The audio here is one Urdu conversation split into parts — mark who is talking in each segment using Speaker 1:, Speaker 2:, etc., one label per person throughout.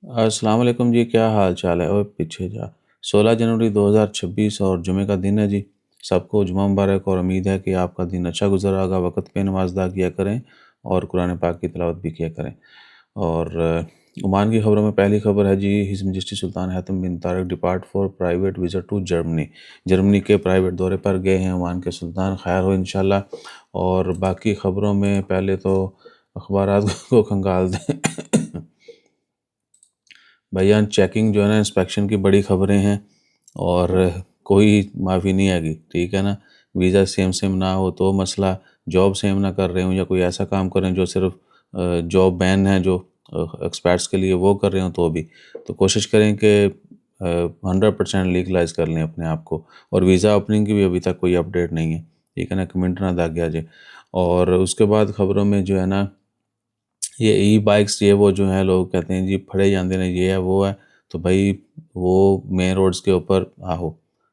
Speaker 1: السلام علیکم جی، کیا حال چال ہے؟ اور پیچھے جا 16 جنوری 2026 اور جمعہ کا دن ہے جی۔ سب کو جمعہ مبارک، اور امید ہے کہ آپ کا دن اچھا گزرا ہوگا۔ وقت پہ نماز ادا کیا کریں اور قرآن پاک کی تلاوت بھی کیا کریں۔ اور عمان کی خبروں میں پہلی خبر ہے جی، His Majesty Sultan Haitham bin Tariq depart for private visit to Germany. Germany کے پرائیویٹ دورے پر گئے ہیں عمان کے سلطان، خیر ہو انشاءاللہ۔ اور باقی خبروں میں پہلے تو اخبارات کو کھنگال دیں۔ بھائیان چیکنگ جو ہے نا، انسپیکشن کی بڑی خبریں ہیں اور کوئی معافی نہیں آئے گی، ٹھیک ہے نا۔ ویزا سیم نہ ہو تو مسئلہ، جاب سیم نہ کر رہے ہوں یا کوئی ایسا کام کر رہے ہیں جو صرف جاب بین ہے جو ایکسپیٹس کے لیے، وہ کر رہے ہوں تو کوشش کریں کہ 100% لیگلائز کر لیں اپنے آپ کو۔ اور ویزا اوپننگ کی بھی ابھی تک کوئی اپڈیٹ نہیں ہے، ٹھیک ہے نا، کمنٹ نہ داغیا جائے۔ اور اس کے بعد خبروں میں جو ہے نا، یہ ای بائکس یہ وہ جو ہیں، لوگ کہتے ہیں جی پھڑے جاندے ہیں، یہ ہے وہ ہے، تو بھائی وہ مین روڈز کے اوپر آہو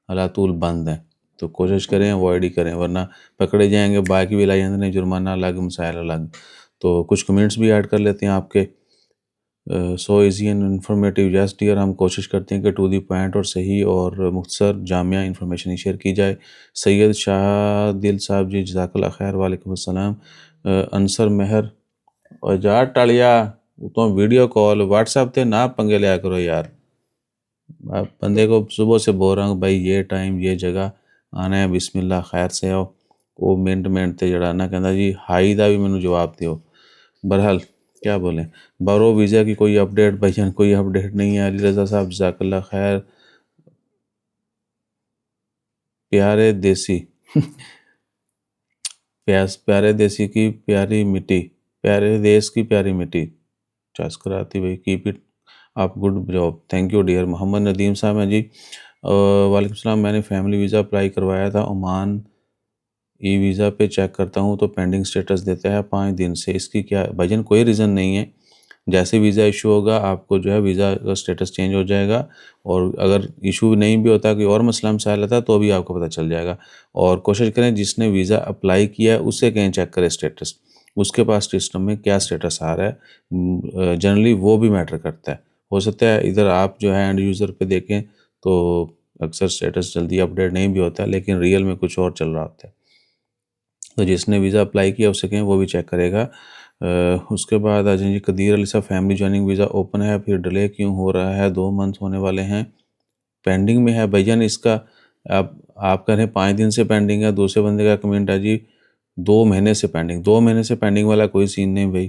Speaker 1: اللہ طول بند ہیں، تو کوشش کریں اوائڈ ہی کریں، ورنہ پکڑے جائیں گے، بائک بھی لائی جاندے ہیں، جرمانہ الگ، مسائل الگ۔ تو کچھ کمنٹس بھی ایڈ کر لیتے ہیں آپ کے۔ So easy and informative, yes dear, ہم کوشش کرتے ہیں کہ ٹو دی پوائنٹ اور صحیح اور مختصر جامعہ انفارمیشن ہی شیئر کی جائے۔ سید شاہ دل صاحب جی، جزاک اللہ خیر، وعلیکم السلام۔ انصر مہر، اور جا ٹالیا تو ویڈیو کال واٹس ایپ تے نہ پنگے لیا کرو یار۔ بندے کو صبح سے بول رہا ہوں بھائی یہ ٹائم یہ جگہ آنا ہے، بسم اللہ خیر سے آؤ، وہ منٹ تے جڑا نہ کہندا جی ہائی دا بھی مینوں جواب دیو۔ بہرحال کیا بولیں، بارو ویزا کی کوئی اپڈیٹ بھائی، کوئی اپڈیٹ نہیں ہے۔ علی رضا صاحب جزاک اللہ خیر۔ پیارے دیسی پیارے دیسی کی پیاری مٹی، پیارے دیس کی پیاری مٹی، چاس کراتی بھائی، کیپ اٹ آپ، good job, thank you dear. Muhammad Nadeem صاحب ہیں جی، وعلیکم السلام، میں نے فیملی ویزا اپلائی کروایا تھا عمان، ای ویزا پہ چیک کرتا ہوں تو پینڈنگ سٹیٹس دیتا ہے 5 دن سے، اس کی کیا بھائی جان؟ کوئی ریزن نہیں ہے، جیسے ویزا ایشو ہوگا آپ کو جو ہے ویزا کا سٹیٹس چینج ہو جائے گا، اور اگر ایشو نہیں بھی ہوتا، کوئی اور مسئلہ مسائل ہوتا تو بھی آپ کو پتہ چل جائے گا۔ اور کوشش کریں جس نے ویزا اپلائی کیا ہے اسے کہیں چیک کریں سٹیٹس، اس کے پاس سسٹم میں کیا سٹیٹس آ رہا ہے، جنرلی وہ بھی میٹر کرتا ہے۔ ہو سکتا ہے ادھر آپ جو ہے اینڈ یوزر پہ دیکھیں تو اکثر سٹیٹس جلدی اپڈیٹ نہیں بھی ہوتا ہے، لیکن ریئل میں کچھ اور چل رہا ہوتا ہے، تو جس نے ویزا اپلائی کیا اسے کہیں وہ بھی چیک کرے گا۔ اس کے بعد آ جائیں جی، قدیر علی صاحب، فیملی جوائننگ ویزا اوپن ہے پھر ڈیلے کیوں ہو رہا ہے؟ 2 منتھ ہونے والے ہیں، پینڈنگ میں ہے بھائی جان۔ اس کا آپ کہہ رہے ہیں 5 دن سے پینڈنگ ہے، دوسرے بندے کا کمنٹ ہے جی 2 مہینے سے پینڈنگ۔ 2 مہینے سے پینڈنگ والا کوئی سین نہیں بھائی،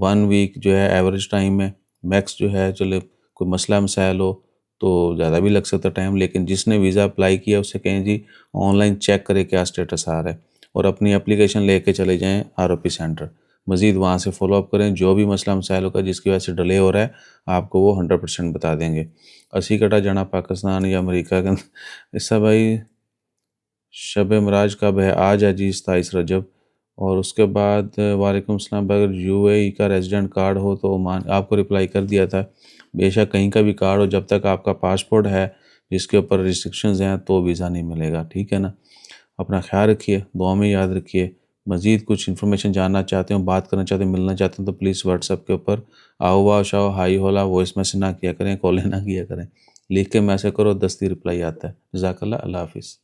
Speaker 1: 1 ویک جو ہے ایوریج ٹائم ہے، میکس جو ہے، چلے کوئی مسئلہ مسائل ہو تو زیادہ بھی لگ سکتا ٹائم، لیکن جس نے ویزا اپلائی کیا اسے کہیں جی آن لائن چیک کرے کیا سٹیٹس آ رہا ہے، اور اپنی اپلیکیشن لے کے چلے جائیں ROP سینٹر، مزید وہاں سے فالو اپ کریں، جو بھی مسئلہ مسائل ہوگا جس کی وجہ سے ڈیلے ہو رہا ہے آپ کو وہ 100% بتا دیں گے۔ اسی کٹا جانا پاکستان یا امریکہ کا حصہ بھائی، شب معراج کب ہے؟ آج ہے جی 27 رجب۔ اور اس کے بعد وعلیکم السلام، اگر UAE کا ریزیڈنٹ کارڈ ہو تو عمان، آپ کو رپلائی کر دیا تھا، بے شک کہیں کا بھی کارڈ ہو، جب تک آپ کا پاسپورٹ ہے جس کے اوپر ریسٹرکشنز ہیں تو ویزا نہیں ملے گا، ٹھیک ہے نا۔ اپنا خیال رکھیے، دعا میں یاد رکھیے۔ مزید کچھ انفارمیشن جاننا چاہتے ہوں، بات کرنا چاہتے ہیں، ملنا چاہتے ہیں تو پلیز واٹس ایپ کے اوپر آؤ واؤ شاؤ ہائی ہولا وائس میسج نہ کیا کریں، کالیں نہ کیا کریں، لکھ کے میسج کرو، دستی رپلائی آتا ہے۔ جزاک اللہ، اللہ حافظ۔